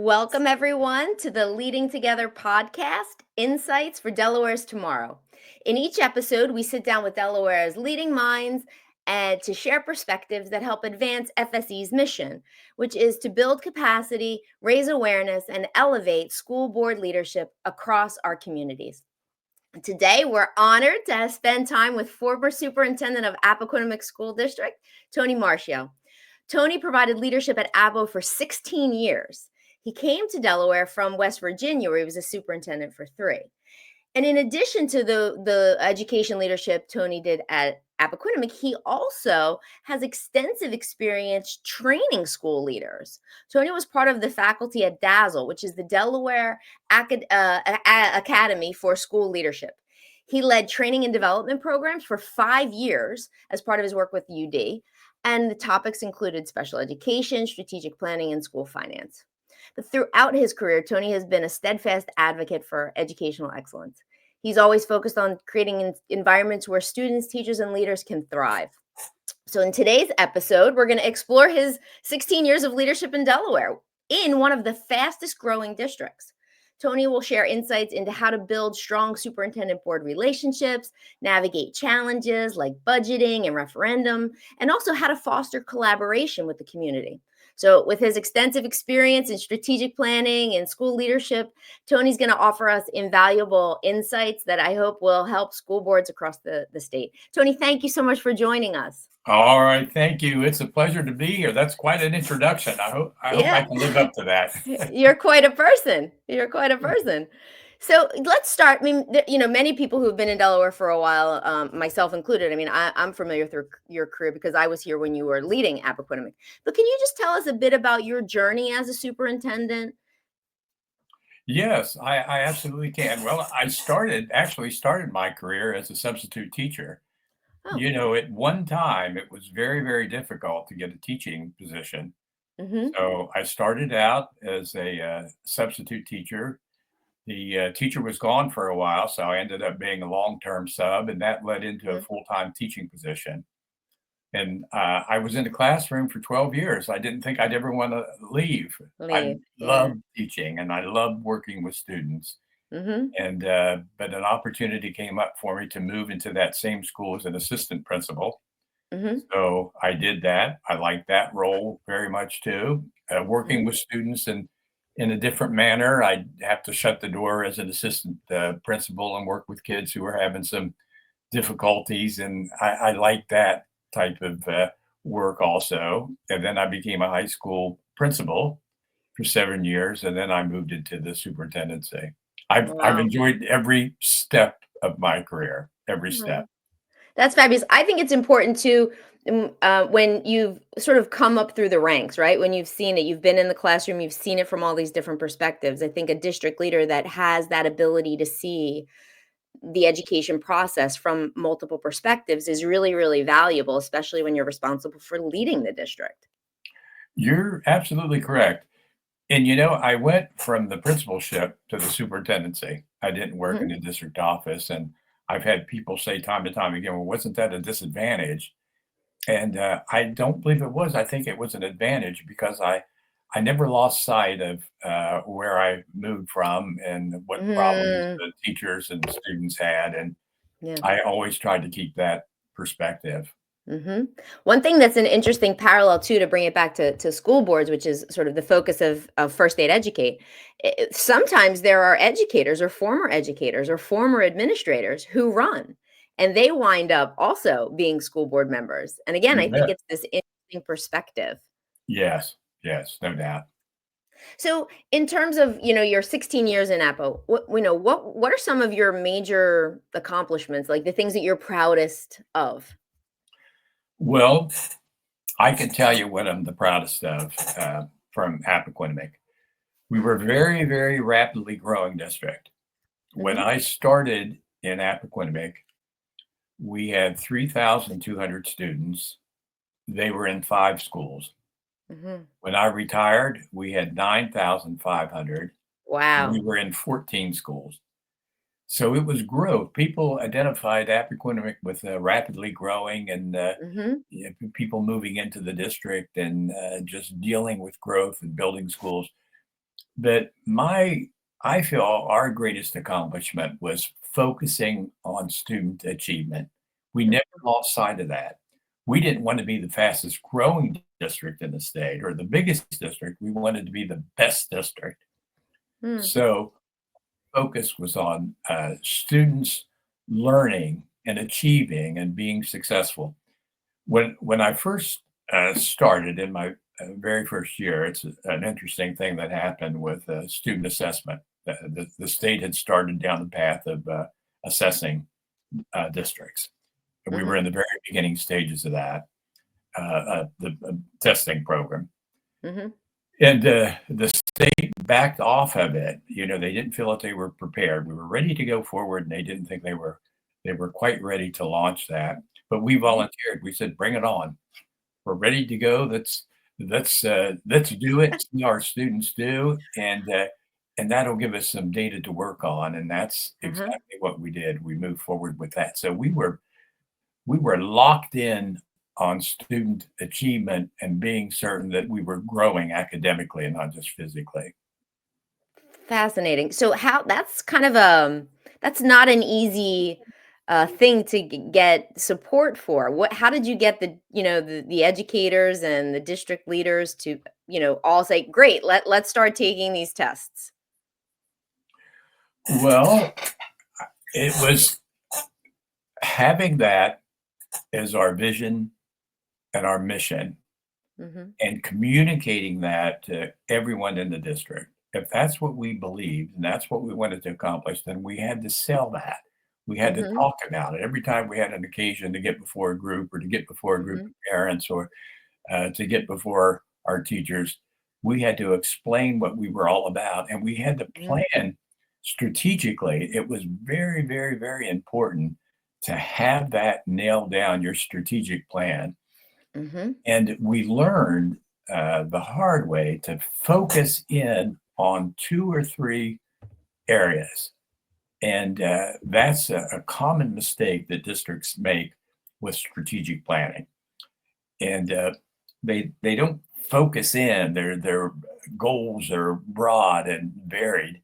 Welcome, everyone, to the Leading Together podcast, Insights for Delaware's Tomorrow. In each episode, we sit down with Delaware's leading minds and to share perspectives that help advance FSE's mission, which is to build capacity, raise awareness, and elevate school board leadership across our communities. Today, we're honored to spend time with former superintendent of Appoquinimink School District, Tony Marchio. Tony provided leadership at Appo for 16 years. He came to Delaware from West Virginia, where he was a superintendent for 3. And in addition to the education leadership Tony did at Appoquinimink, he also has extensive experience training school leaders. Tony was part of the faculty at DAZZLE, which is the Delaware Academy for School Leadership. He led training and development programs for 5 years as part of his work with UD, and the topics included special education, strategic planning, and school finance. But throughout his career, Tony has been a steadfast advocate for educational excellence. He's always focused on creating environments where students, teachers, and leaders can thrive. So in today's episode, we're going to explore his 16 years of leadership in Delaware in one of the fastest growing districts. Tony will share insights into how to build strong superintendent board relationships, navigate challenges like budgeting and referendum, and also how to foster collaboration with the community. So with his extensive experience in strategic planning and school leadership, Tony's going to offer us invaluable insights that I hope will help school boards across the state. Tony, thank you so much for joining us. All right, thank you. It's a pleasure to be here. That's quite an introduction. I hope I can live up to that. You're quite a person. So let's start. I mean, many people who've been in Delaware for a while, myself included. I mean, I'm familiar with your career because I was here when you were leading Appoquinimink. But can you just tell us a bit about your journey as a superintendent? Yes, I absolutely can. Well, I started my career as a substitute teacher. Oh. At one time, it was very, very difficult to get a teaching position. Mm-hmm. So I started out as a substitute teacher. The teacher was gone for a while, so I ended up being a long-term sub, and that led into a full-time teaching position. And I was in the classroom for 12 years. I didn't think I'd ever want to leave. I love teaching, and I love working with students. Mm-hmm. And but an opportunity came up for me to move into that same school as an assistant principal. Mm-hmm. So I did that. I liked that role very much too. Working with students and in a different manner. I have to shut the door as an assistant principal and work with kids who are having some difficulties, and I like that type of work also. And then I became a high school principal for 7 years, and then I moved into the superintendency. I've enjoyed every step of my career, every step. That's fabulous. I think it's important to when you've sort of come up through the ranks, right? When you've seen it, you've been in the classroom, you've seen it from all these different perspectives. I think a district leader that has that ability to see the education process from multiple perspectives is really, really valuable, especially when you're responsible for leading the district. You're absolutely correct. And I went from the principalship to the superintendency. I didn't work in the district office, and I've had people say time and time again, "Well, wasn't that a disadvantage?" And I don't believe it was. I think it was an advantage because I never lost sight of where I moved from and what problems the teachers and students had, and I always tried to keep that perspective. One thing that's an interesting parallel too, to bring it back to school boards, which is sort of the focus of First Aid Educate. Sometimes there are educators or former administrators who run, and they wind up also being school board members. And again, I think it's this interesting perspective. Yes, no doubt. So in terms of, your 16 years in Appo, what are some of your major accomplishments, like the things that you're proudest of? Well, I can tell you what I'm the proudest of from Appoquinimink. We were a very, very rapidly growing district. When I started in Appoquinimink, we had 3,200 students. They were in 5 schools. When I retired, we had 9,500. Wow. We were in 14 schools. So it was growth. People identified Appoquinimink with rapidly growing and people moving into the district and just dealing with growth and building schools. that I feel our greatest accomplishment was focusing on student achievement. We never lost sight of that. We didn't want to be the fastest growing district in the state or the biggest district. We wanted to be the best district. Mm. So focus was on students learning and achieving and being successful. When I first started in my very first year, it's an interesting thing that happened with student assessment. The state had started down the path of assessing districts. We were Mhm. in the very beginning stages of that, the testing program. Mhm. And the state backed off of it. You know, they didn't feel that they were prepared. We were ready to go forward, and they didn't think they were quite ready to launch that. But we Mhm. volunteered. We said, "Bring it on. We're ready to go. Let's do it. See how our students do, and that'll give us some data to work on." And that's Uh-huh. exactly what we did. We moved forward with that. So we were locked in on student achievement and being certain that we were growing academically and not just physically. Fascinating. So how that's kind of that's not an easy thing to get support for. What how did you get the educators and the district leaders to, all say, "Great, let's start taking these tests." Well, it was having that as our vision and our mission Mhm. and communicating that to everyone in the district. If that's what we believed and that's what we wanted to accomplish, then we had to sell that. We had to Mhm. talk about it every time we had an occasion to get before a group or to get before a group Mhm. of parents or to get before our teachers. We had to explain what we were all about and we had to Mhm. plan strategically. It was very, very, very important to have that nailed down, your strategic plan. Mhm. And we learned the hard way to focus in on two or three areas. And that's a common mistake that districts make with strategic planning. And they don't focus in. Their goals are broad and varied.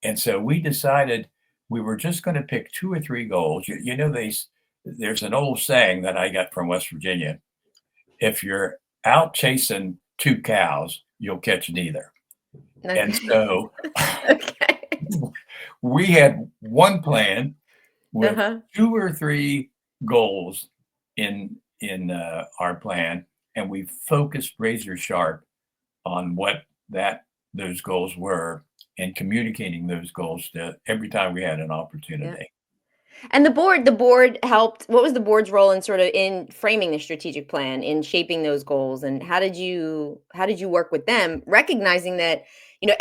And so we decided we were just going to pick two or three goals. There's an old saying that I got from West Virginia: if you're out chasing two cows, you'll catch neither. And Okay. so Okay. we had one plan with Uh-huh. two or three goals in our plan, and we focused razor sharp on what that those goals were and communicating those goals to every time we had an Yeah. opportunity. And the board helped what was the board's role in sort of in framing the strategic plan, in shaping those goals, and how did you work with them, recognizing that,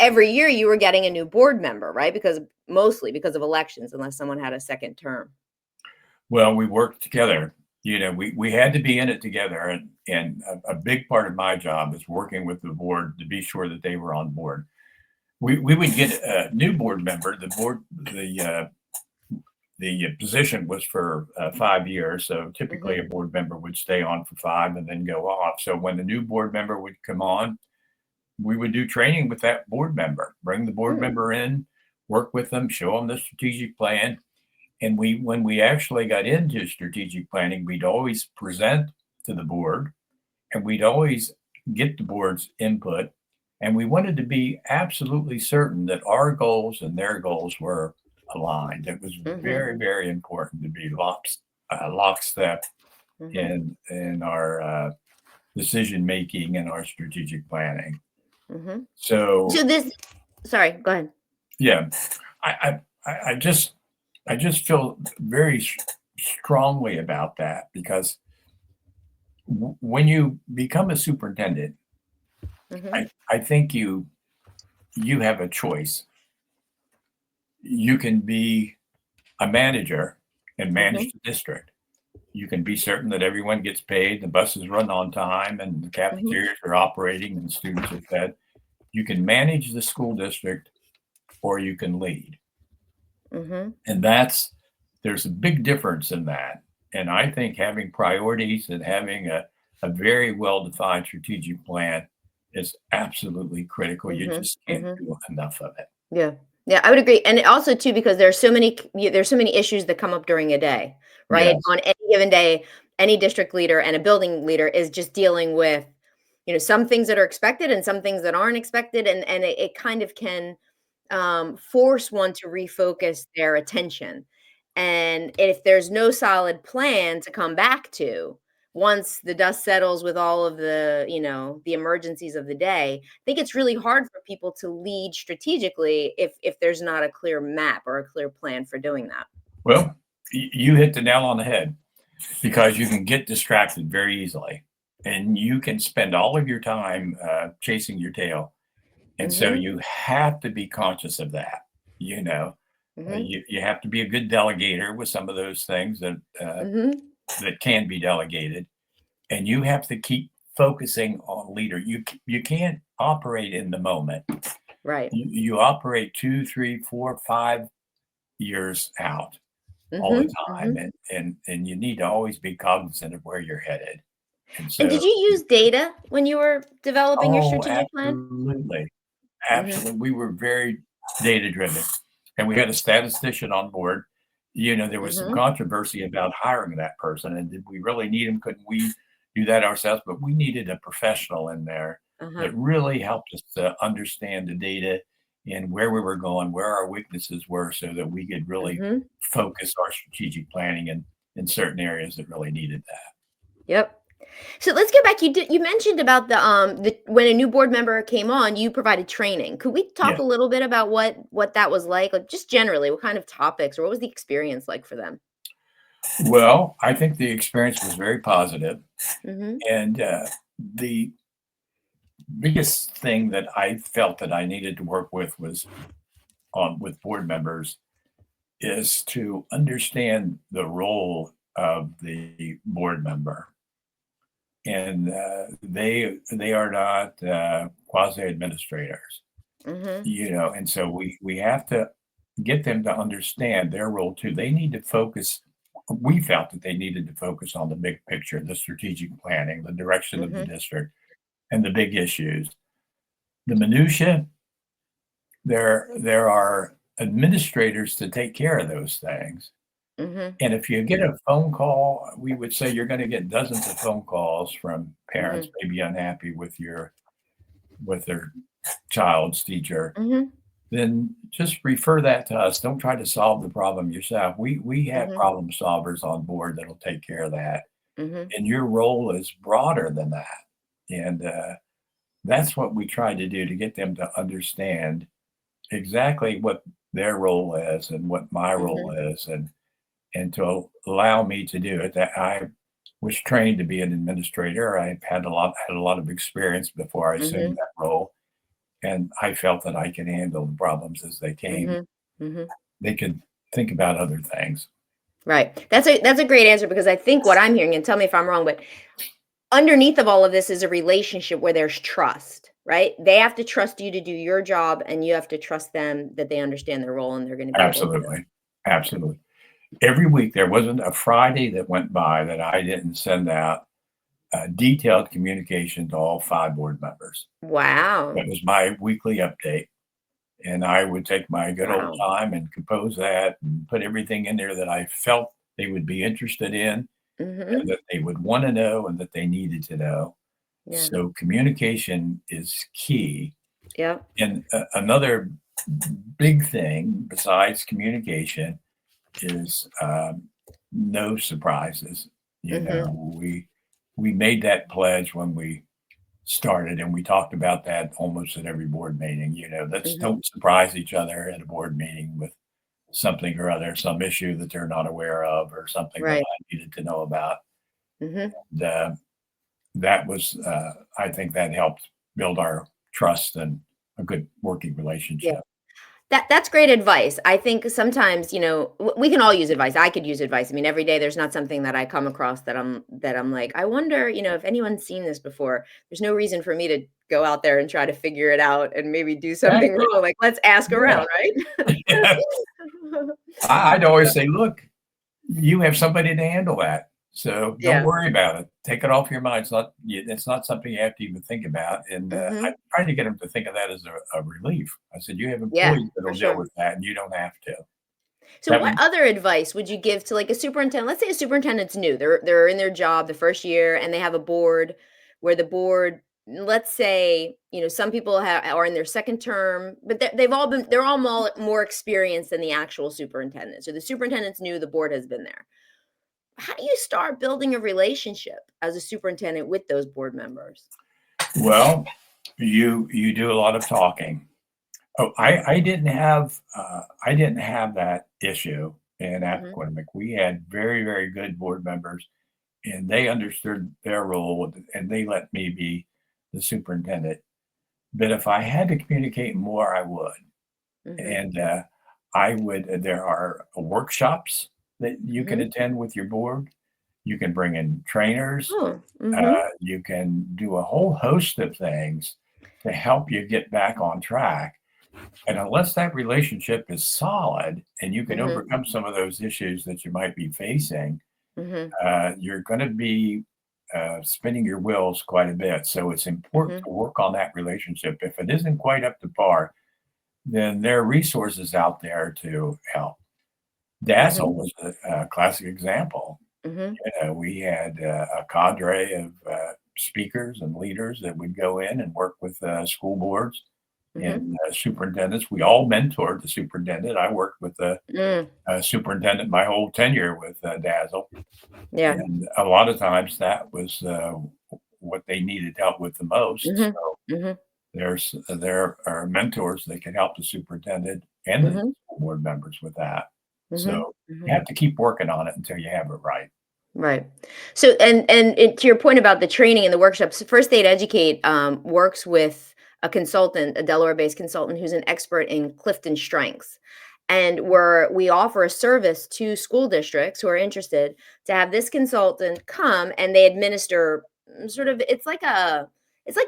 every year you were getting a new board member, right? Because mostly because of elections, unless someone had a second term. Well, we worked together. You know, we had to be in it together, and a big part of my job is working with the board to be sure that they were on board. We would get a new board member. The position was for 5 years, so typically Mhm. a board member would stay on for five and then go off. So when the new board member would come on, we would do training with that board member, bring the board Mm. member in, work with them, show them the strategic plan. And when we actually got into strategic planning, we'd always present to the board and we'd always get the board's input. And we wanted to be absolutely certain that our goals and their goals were aligned. It was Mhm. very, very important to be lockstep Mhm. in our decision making and our strategic planning. Mhm. So So this sorry, go ahead. yeah, I just feel very strongly about that because when you become a superintendent, Mhm. I think you have a choice. You can be a manager and manage Mhm. the district. You can be certain that everyone gets paid, the buses run on time, and the Mhm. cafeterias are operating and students are fed. You can manage the school district or you can lead. Mhm. And there's a big difference in that. And I think having priorities and having a very well defined strategic plan is absolutely critical. You Mhm, just can't mhm. do enough of it. Yeah. Yeah, I would agree, and also too because there's so many issues that come up during a day, right? Yes. On any given day, any district leader and a building leader is just dealing with, some things that are expected and some things that aren't expected, and it kind of can, force one to refocus their attention. And if there's no solid plan to come back to once the dust settles with all of the emergencies of the day, I think it's really hard for people to lead strategically if there's not a clear map or a clear plan for doing that. Well, you hit the nail on the head because you can get distracted very easily and you can spend all of your time chasing your tail. And so Mhm. you have to be conscious of that. You know, Mhm. you have to be a good delegator with some of those things Mhm. that can be delegated, and you have to keep focusing on leader. You can't operate in the moment. Right. You operate 2, 3, 4, 5 years out all the Mhm. time, Mhm. and you need to always be cognizant of where you're headed. And And so, did you use data when you were developing your oh, strategic plan? absolutely, Mhm. absolutely, we were very data driven, and we had a statistician on board. There was some Mhm. controversy about hiring that person, and did we really need him? Couldn't we do that ourselves? But we needed a professional in there Uh-huh. that really helped us to understand the data and where we were going, where our weaknesses were, so that we could really Mhm. focus our strategic planning in certain areas that really needed that. Yep. So let's get back. You mentioned about the when a new board member came on, you provided training. Could we talk Yeah. a little bit about what that was like just generally, what kind of topics or what was the experience like for them? Well, I think the experience was very positive, Mhm. and the biggest thing that I felt that I needed to work with was on with board members is to understand the role of the board member. And they are not quasi administrators, Mhm. and so we have to get them to understand their role too. They need to focus. We felt that they needed to focus on the big picture, the strategic planning, the direction of the Mhm. district, and the big issues. The minutia, there are administrators to take care of those things. Mhm. And if you get a phone call, we would say you're going to get dozens of phone calls from parents Mhm. maybe unhappy with their child's teacher. Mhm. Then just refer that to us. Don't try to solve the problem yourself. We have Mhm. problem solvers on board that'll take care of that. Mhm. And your role is broader than that. And that's what we try to do to get them to understand exactly what their role is and what my role Mhm. is, and to allow me to do it. That I was trained to be an administrator. I had a lot of experience before I assumed Mhm. that role, and I felt that I could handle the problems as they came. Mhm. Mhm. They could think about other things. Right. That's a great answer because I think what I'm hearing, and tell me if I'm wrong, but underneath of all of this is a relationship where there's trust, right? They have to trust you to do your job, and you have to trust them that they understand their role and they're going to be able to. Absolutely, absolutely. Every week there wasn't a Friday that went by that I didn't send out detailed communication to all 5 board members. Wow. That was my weekly update. And I would take my good old Wow. time and compose that and put everything in there that I felt they would be interested in and Mhm. that they would wanna know and that they needed to know. Yeah. So communication is key. Yep. And another big thing besides communication is, no surprises. Mhm. We made that pledge when we started, and we talked about that almost at every board meeting. Let's Mhm. don't surprise each other at a board meeting with something or other, some issue that they're not aware of or something that Right. I needed to know about. Mhm. And, that was, I think that helped build our trust and a good working Yeah. relationship. That's great advice. I think sometimes, we can all use advice. I could use advice. I mean, every day there's not something that I come across that I'm like, I wonder, if anyone's seen this before. There's no reason for me to go out there and try to figure it out and maybe do something Exactly. wrong. Like, let's ask Yeah. around, right? Yeah. I'd always say, look, you have somebody to handle that. So don't Yeah. worry about it. Take it off your mind. It's not something you have to even think about. And I Mhm. tried to get them to think of that as a relief. I said, you have Yeah, employees for that'll deal sure. with that, and you don't have to. So That what was other advice would you give to like a superintendent? Let's say a superintendent's new. They're in their job the first year and they have a board where the board, let's say, some people are in their second term, but they're all more experienced than the actual superintendent. So the superintendent's new, the board has been there. How do you start building a relationship as a superintendent with those board members? well, you do a lot of talking. Oh, I didn't have that issue in Mhm. Appoquinimink. We had very, very good board members, and they understood their role, and they let me be the superintendent. But if I had to communicate more, I would. Mhm. And I would. There are workshops that you can Mhm. attend with your board. You can bring in trainers. Oh. Mhm. You can do a whole host of things to help you get back on track. And unless that relationship is solid and you can Mhm. overcome some of those issues that you might be facing, Mhm. you're going to be spinning your wheels quite a bit. So it's important Mhm. to work on that relationship. If it isn't quite up to par, then there are resources out there to help. Mhm. Dazzle was a classic example. Mhm. We had a cadre of speakers and leaders that would go in and work with school boards Mhm. and superintendents. We all mentored the superintendent. I worked with the Mm. superintendent my whole tenure with Dazzle, Yeah. and a lot of times that was what they needed help with the most. Mhm. So Mhm. there are mentors that can help the superintendent and the Mhm. school board members with that. Mhm. So you Mhm. have to keep working on it until you have it right. Right. So, to your point about the training and the workshops, First Aid Educate works with a consultant, a Delaware-based consultant who's an expert in Clifton strengths, and we offer a service to school districts who are interested to have this consultant come and they administer sort of it's like a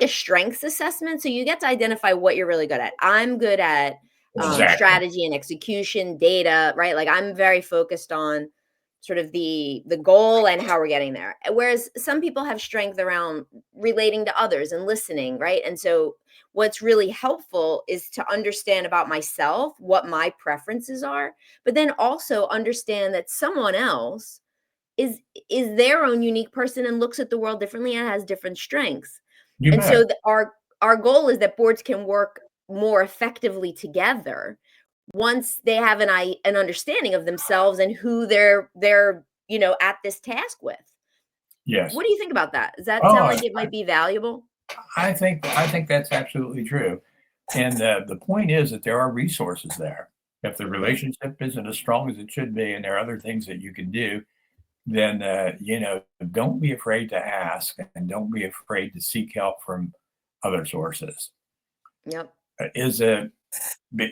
strengths assessment. So you get to identify what you're really good at. I'm good at Exactly. strategy and execution, data, right? Like I'm very focused on sort of the goal and how we're getting there. Whereas some people have strength around relating to others and listening, right? And so what's really helpful is to understand about myself what my preferences are, but then also understand that someone else is is their own unique person and looks at the world differently and has different strengths. You And bet. so our goal is that boards can work more effectively together once they have an understanding of themselves and who they're at this task with. Yes. What do you think about that? Does that sound Oh, like it might be valuable? I think that's absolutely true. And the point is that there are resources there. If the Mhm. relationship isn't as strong as it should be, and there are other things that you can do, then don't be afraid to ask, and don't be afraid to seek help from other sources. Yep. Is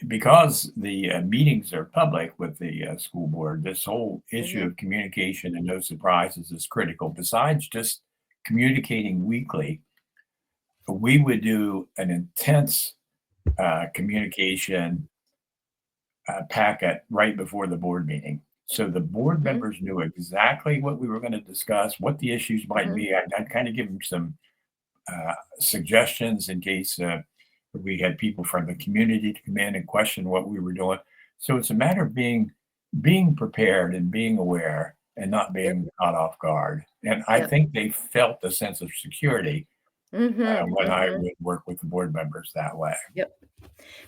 because the meetings are public with the school board, this whole issue Mhm. of communication and no surprises is critical. Besides just communicating weekly, we would do an intense communication packet right before the board meeting. So the board Mhm. members knew exactly what we were going to discuss, what the issues might Mhm. be. I'd kind of give them some suggestions in case we had people from the community to come in and question what we were doing. So it's a matter of being prepared and being aware and not Yep. being caught off guard. And I Yep. think they felt a sense of security Mhm. when I Mhm. would work with the board members that way. Yep.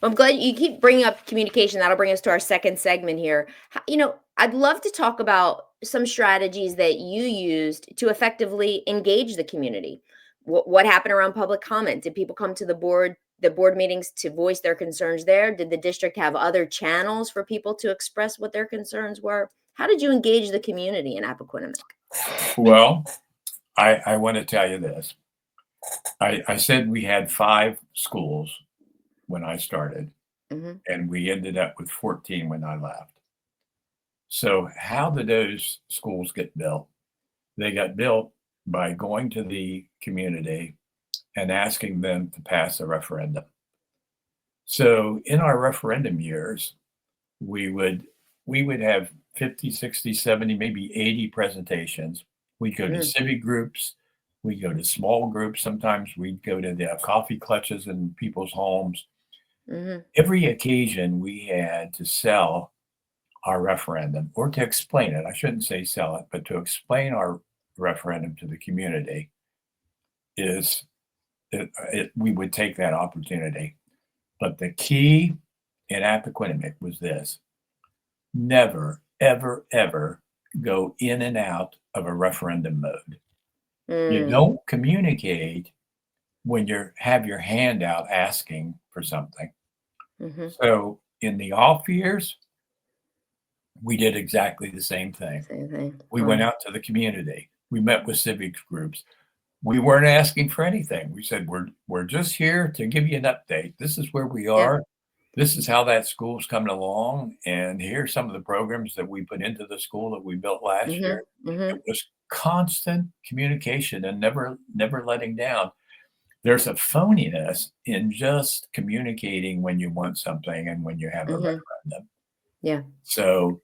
Well, I'm glad you keep bringing up communication. That'll bring us to our second segment here. I'd love to talk about some strategies that you used to effectively engage the community. What happened around public comment? Did people come to the board meetings to voice their concerns there? Did the district have other channels for people to express what their concerns were? How did you engage the community in Appoquinimink? Well, I want to tell you this. I said we had 5 schools when I started, Hmm. and we ended up with 14 when I left. So, how did those schools get built? They got built by going to the community and asking them to pass a referendum. So, in our referendum years, we would we would have 50, 60, 70, maybe 80 presentations, We'd go to Mm, civic groups. We'd go to small groups. Sometimes we'd go to the coffee clutches in people's homes. mhm, Every occasion we had to sell our referendum or to explain it. I shouldn't say sell it, but to explain our referendum to the community is we would take that opportunity. But the key in Appoquinimink was this: never, ever, ever go in and out of a referendum mode. You mm, don't communicate when you have your hand out asking for something. mhm. So in the off years, we did exactly the same thing. Same thing. We went Wow. out to the community. We met with civics groups. We weren't asking for anything. We said, we're just here to give you an update. This is where we Yeah. are. This is how that school's coming along. And here's some of the programs that we put into the school that we built last year. Mhm, It mhm, was constant communication and never letting down. There's a phoniness in just communicating when you want something and when you have a mhm. referendum. Yeah. So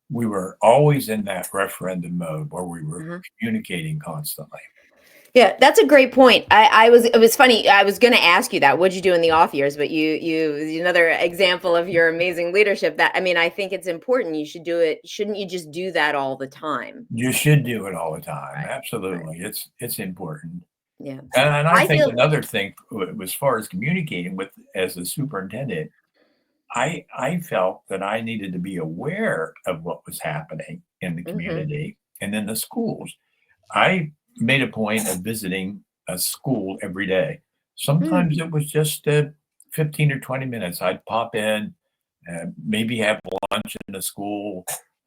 we were always in that referendum mode where we were Uh-huh. communicating constantly. Yeah, that's a great point. It was funny. I was going to ask you that. What'd you do in the off years? But another example of your amazing leadership. That I mean, I think it's important. You should do it. Shouldn't you just do that all the time? You should do it all the time. Right. Right. Absolutely. It's important. Yeah. And I I think feel. another thing, as far as communicating with as a superintendent, I felt that I needed to be aware of what was happening in the Mhm, community and in the schools. I made a point of visiting a school every day. mm. Sometimes it was just 15 or 20 minutes. I'd pop in, maybe have lunch in the school,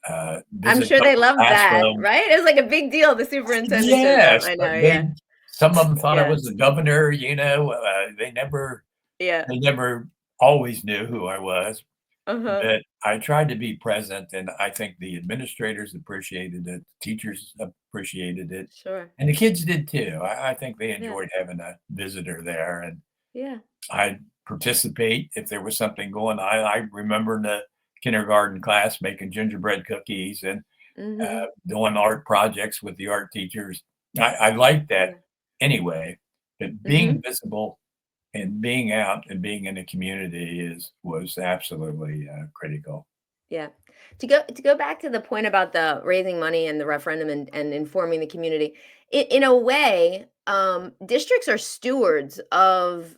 I'm visit a sure they couple love that, classrooms. right? It's like a big deal. The superintendent shows up. Yes, I but know. Yeah. some of them thought I Yeah. was the governor, Yeah. they never always knew who I was. Uh huh. But I tried to be present, and I think the administrators appreciated it, teachers appreciated it, Sure. and the kids did too. I think they Yeah. enjoyed having a visitor there, and Yeah. I'd participate if there was something going on. I remember in the kindergarten class making gingerbread cookies and Mhm. doing art projects with the art teachers. I liked that Yeah. anyway, but being Mhm. visible and being out and being in the community was absolutely critical. Yeah. To go back to the point about the raising money and the referendum and informing the community, in a way, districts are stewards of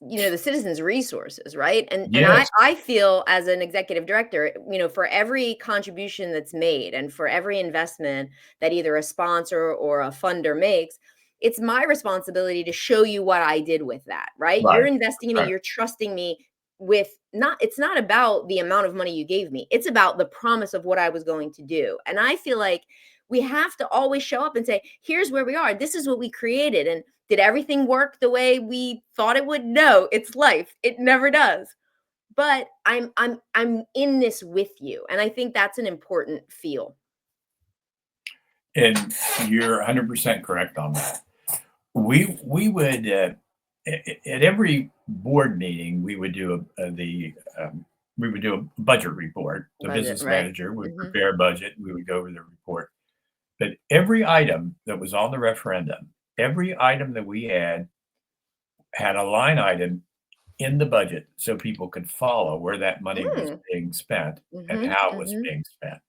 the citizens' resources, right? And I Yes, I feel as an executive director, for every contribution that's made and for every investment that either a sponsor or a funder makes, it's my responsibility to show you what I did with that, right? You're right, investing in me, right. you're trusting me with not it's not about the amount of money you gave me. It's about the promise of what I was going to do. And I feel like we have to always show up and say, here's where we are. This is what we created. And did everything work the way we thought it would? No, it's life. It never does. But I'm in this with you. And I think that's an important feel. And you're 100% correct on that. We would at every board meeting we would do we would do a budget report. The Budget, business right? manager would Hmm. prepare a budget. We would go over the report. But every item that was on the referendum, every item that we had a line item in the budget so people could follow where that money was Mm. being spent and Hmm. how it was Hmm. being spent.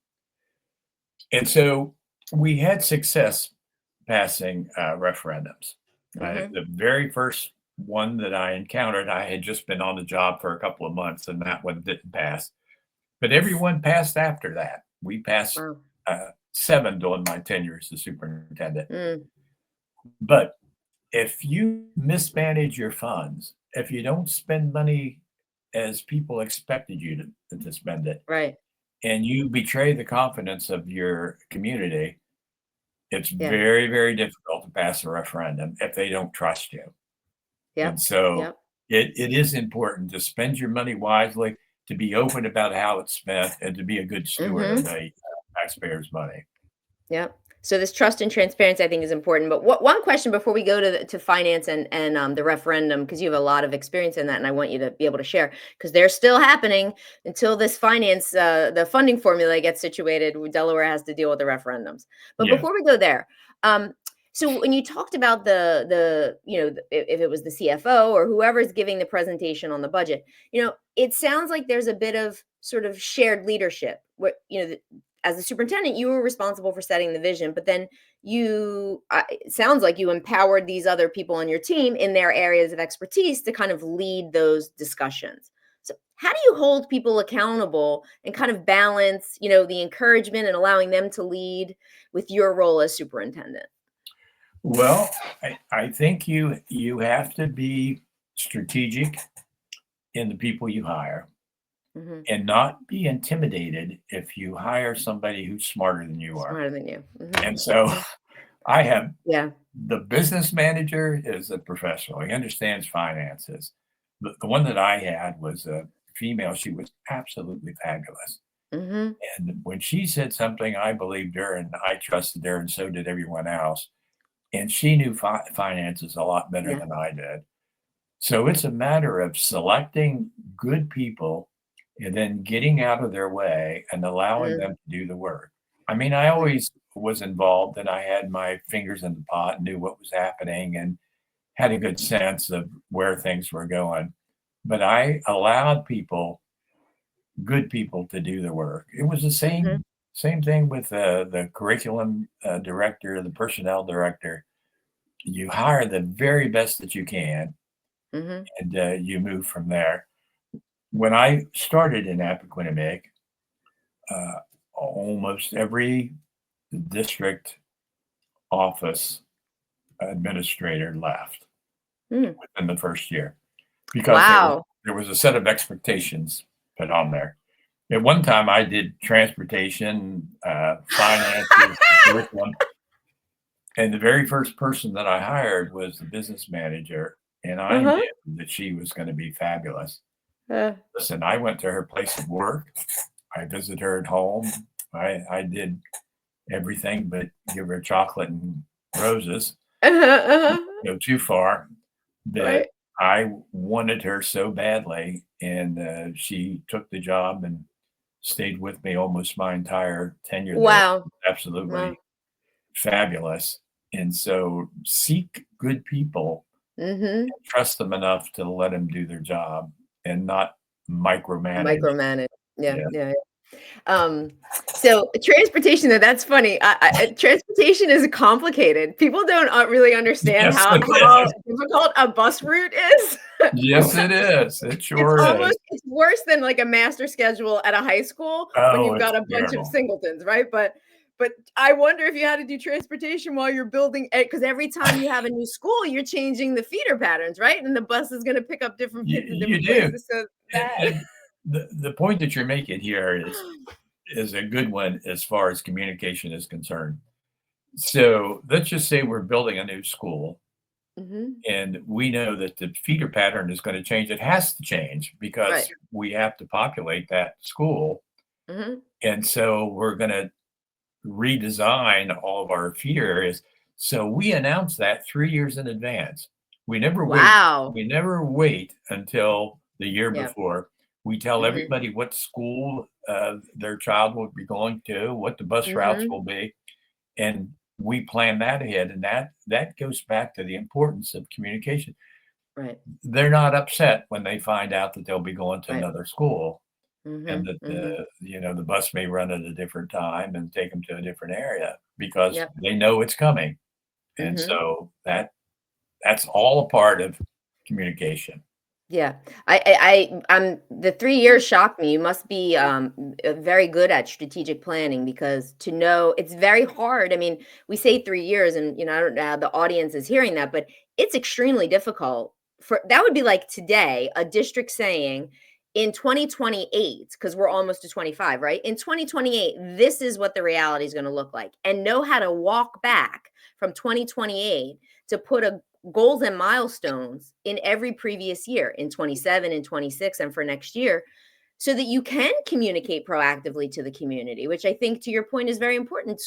And so we had success passing referendums. Hmm. The very first one that I encountered, I had just been on the job for a couple of months, and that one didn't pass. But everyone passed after that. We passed Wow. seven during my tenure as the superintendent. Mm. But if you mismanage your funds, if you don't spend money as people expected you to spend it, Right. and you betray the confidence of your community, it's Yeah. very, very difficult to pass a referendum if they don't trust you. And Yep. so Yep. it is important to spend your money wisely, to be open about how it's spent, and to be a good steward of Hmm. the taxpayers' money. Yep. So this trust and transparency, I think, is important. But one question before we go to finance and the referendum, because you have a lot of experience in that, and I want you to be able to share, because they're still happening until this the funding formula gets situated. Delaware has to deal with the referendums. But Yes. before we go there, so when you talked about if it was the CFO or whoever is giving the presentation on the budget, it sounds like there's a bit of sort of shared leadership. As the superintendent, you were responsible for setting the vision, but then it sounds like you empowered these other people on your team in their areas of expertise to kind of lead those discussions. So how do you hold people accountable and kind of balance, the encouragement and allowing them to lead with your role as superintendent? Well, I think you have to be strategic in the people you hire Mm-hmm. and not be intimidated if you hire somebody who's smarter than you are. Smarter than you. Mm-hmm. And so I have Yeah. the business manager is a professional. He understands finances. The one that I had was a female. She was absolutely fabulous. Mm-hmm. And when she said something, I believed her and I trusted her, and so did everyone else. And she knew finances a lot better Yeah. than I did. So it's a matter of selecting good people and then getting out of their way and allowing them to do the work. I mean, I always was involved and I had my fingers in the pot, knew what was happening, and had a good sense of where things were going. But I allowed good people, to do the work. It was the Mm-hmm. same thing with the curriculum director, the personnel director. You hire the very best that you can, Mm-hmm. and you move from there. When I started in Appoquinimink, uh, almost every district office administrator left Mm. within the first year because Wow. there was a set of expectations put on there. At one time, I did transportation, finances, curriculum, and the very first person that I hired was the business manager, and I Uh-huh. knew that she was going to be fabulous. Uh, Listen, I went to her place of work. I visited her at home. I did everything but give her chocolate and roses. uh-huh, uh-huh. Go too far, but Right. I wanted her so badly, and she took the job and stayed with me almost my entire tenure there. Wow. Wow. Absolutely fabulous. And so seek good people, Mm-hmm. trust them enough to let them do their job and not micromanage. Micromanage. Yeah, Yeah. yeah. Um, so transportation, that's funny. Transportation is complicated. People don't really understand Yes, how it how is. difficult a bus route is. Yes, it is. It sure is. It's worse than like a master schedule at a high school when Oh, you've it's got a bunch of terrible. singletons, right? But I wonder if you had to do transportation while you're building it, because every time you have a new school, you're changing the feeder patterns, right? And the bus is going to pick up different kids in You different do. places. So And that. and the point that you're making here is a good one as far as communication is concerned. So let's just say we're building a new school Hmm. and we know that the feeder pattern is going to change. It has to change Right. because we have to populate that school. Hmm. And so we're going to redesign all of our feeder areas. So we announce that 3 years in advance. We never wait. Wow. We never wait until the year Yeah. before. We tell Hmm. everybody what school their child will be going to, what the bus routes Hmm. will be, and we plan that ahead. And that goes back to the importance of communication. Right. They're not upset when they find out that they'll be going to Right. another school and Hmm. that Hmm. the bus may run at a different time and take them to a different area because Yep. they know it's coming. And Hmm. so that's all a part of communication. Yeah. I'm the 3 years shocked me. You must be very good at strategic planning, because to know it's very hard. I mean, we say 3 years, and I don't know how the audience is hearing that, but it's extremely difficult. For that would be like today, a district saying in 2028, because we're almost to 25, right? In 2028, this is what the reality is going to look like, and know how to walk back from 2028 to put a goals and milestones in every previous year, in 27 and 26 and for next year, so that you can communicate proactively to the community, which I think, to your point, is very important.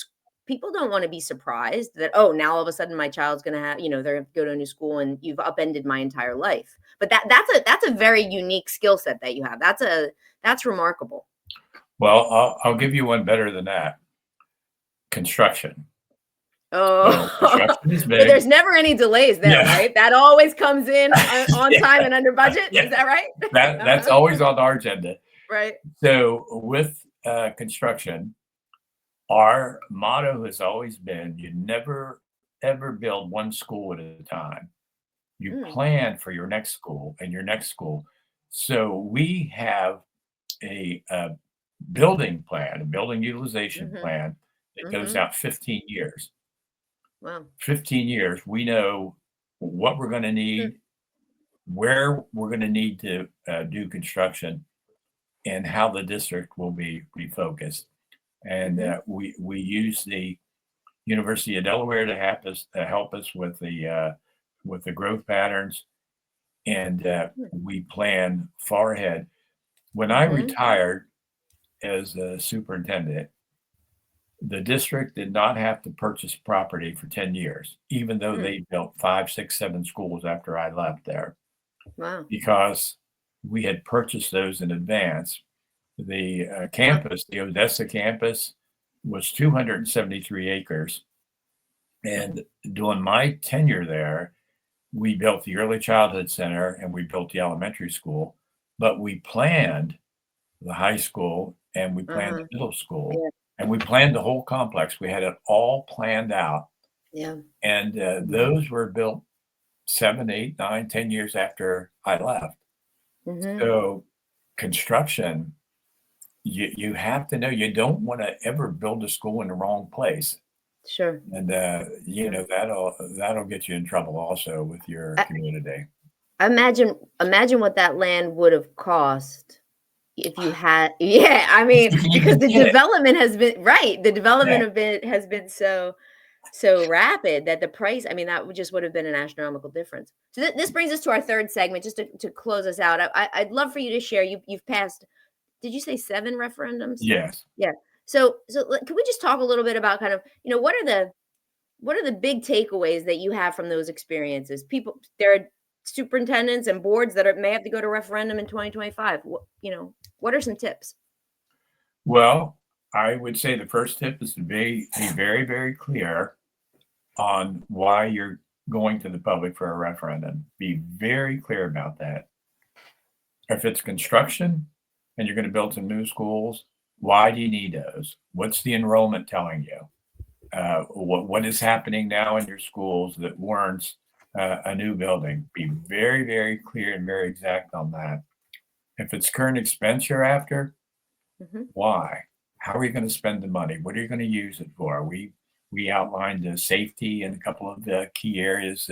people don't want to be surprised that, oh, now all of a sudden my child's going to have, they're going to go to a new school and you've upended my entire life. But that's a very unique skill set that you have. That's remarkable. Well, I'll give you one better than that. Construction. Oh, construction is big. But there's never any delays there, right? That always comes in on time and under budget. Is that right? That's always on our agenda. Right. So with construction, our motto has always been, you never, ever build one school at a time. You plan for your next school and your next school. So we have a building plan, a building utilization plan that goes out 15 years. Wow. 15 years. We know what we're going to need, where we're going to need to do construction, and how the district will be refocused. And we use the University of Delaware to help us with the growth patterns, and we plan far ahead. When I retired as a superintendent, the district did not have to purchase property for 10 years, even though they built 5, 6, 7 schools after I left there. Wow. Because we had purchased those in advance. The campus, the Odessa campus, was 273 acres. And during my tenure there, we built the early childhood center and we built the elementary school, but we planned the high school and we planned the middle school and we planned the whole complex. We had it all planned out. Yeah. And those were built 7, 8, 9, 10 years after I left. So construction, you have to know, you don't want to ever build a school in the wrong place. Sure. And that'll get you in trouble also with your community. Imagine what that land would have cost if you had, I mean, because the development has been of it has been so rapid that the price, I mean, that would have been an astronomical difference. So this brings us to our third segment, just to close us out. I'd love for you to share, you've passed, did you say 7 referendums? Yes. Yeah. So can we just talk a little bit about kind of, what are the big takeaways that you have from those experiences? There are superintendents and boards that may have to go to referendum in 2025. What are some tips? Well, I would say the first tip is to be very, very clear on why you're going to the public for a referendum. Be very clear about that. If it's construction and you're going to build some new schools, why do you need those? What's the enrollment telling you? What is happening now in your schools that warrants a new building? Be very, very clear and very exact on that. If it's current expense you're after, why? How are you going to spend the money? What are you going to use it for? We outlined the safety in a couple of the key areas.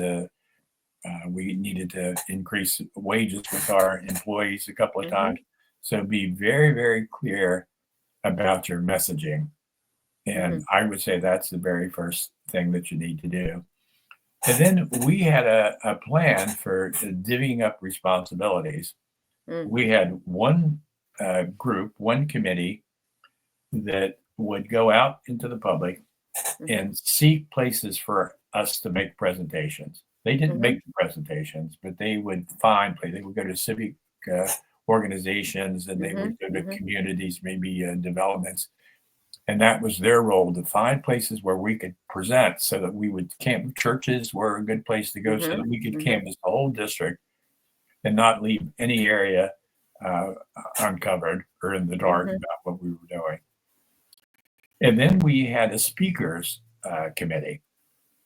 We needed to increase wages with our employees a couple of times. So be very, very clear about your messaging. And I would say that's the very first thing that you need to do. And then we had a plan for divvying up responsibilities. We had one group, one committee that would go out into the public and seek places for us to make presentations. They didn't make the presentations, but they would find places. They would go to civic organizations and they would go to communities, maybe developments. And that was their role, to find places where we could present so that we would camp. Churches were a good place to go so that we could canvass the whole district and not leave any area uncovered or in the dark about what we were doing. And then we had a speakers committee,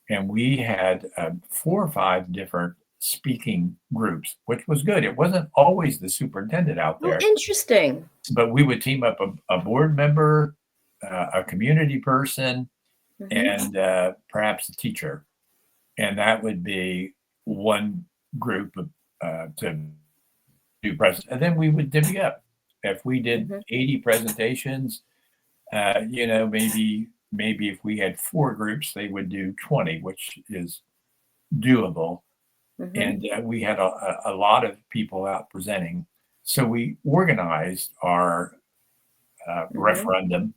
and we had 4 or 5 different speaking groups, which was good. It wasn't always the superintendent out there. Oh, interesting. But we would team up a board member, a community person, and perhaps a teacher. And that would be one group to do present. And then we would divvy up. If we did 80 presentations, maybe if we had 4 groups, they would do 20, which is doable. And we had a lot of people out presenting. So we organized our referendum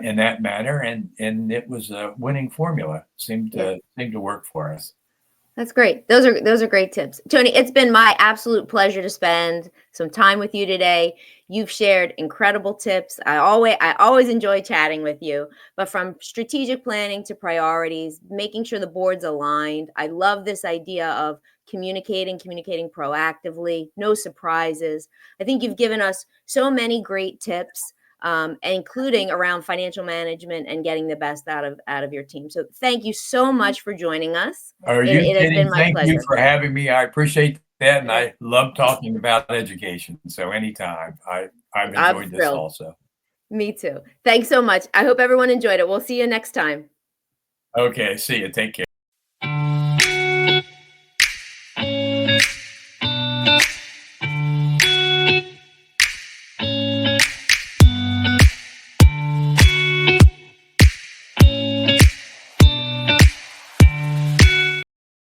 in that manner, and it was a winning formula. Seemed to work for us. That's great. Those are great tips. Tony, it's been my absolute pleasure to spend some time with you today. You've shared incredible tips. I always enjoy chatting with you, but from strategic planning to priorities, making sure the board's aligned. I love this idea of communicating proactively, no surprises. I think you've given us so many great tips, including around financial management and getting the best out of your team. So thank you so much for joining us. Are you It has kidding? been my Thank pleasure. you for having me. I appreciate that, and I love talking about education. So anytime, I've enjoyed this also. Me too. Thanks so much. I hope everyone enjoyed it. We'll see you next time. Okay, see you. Take care.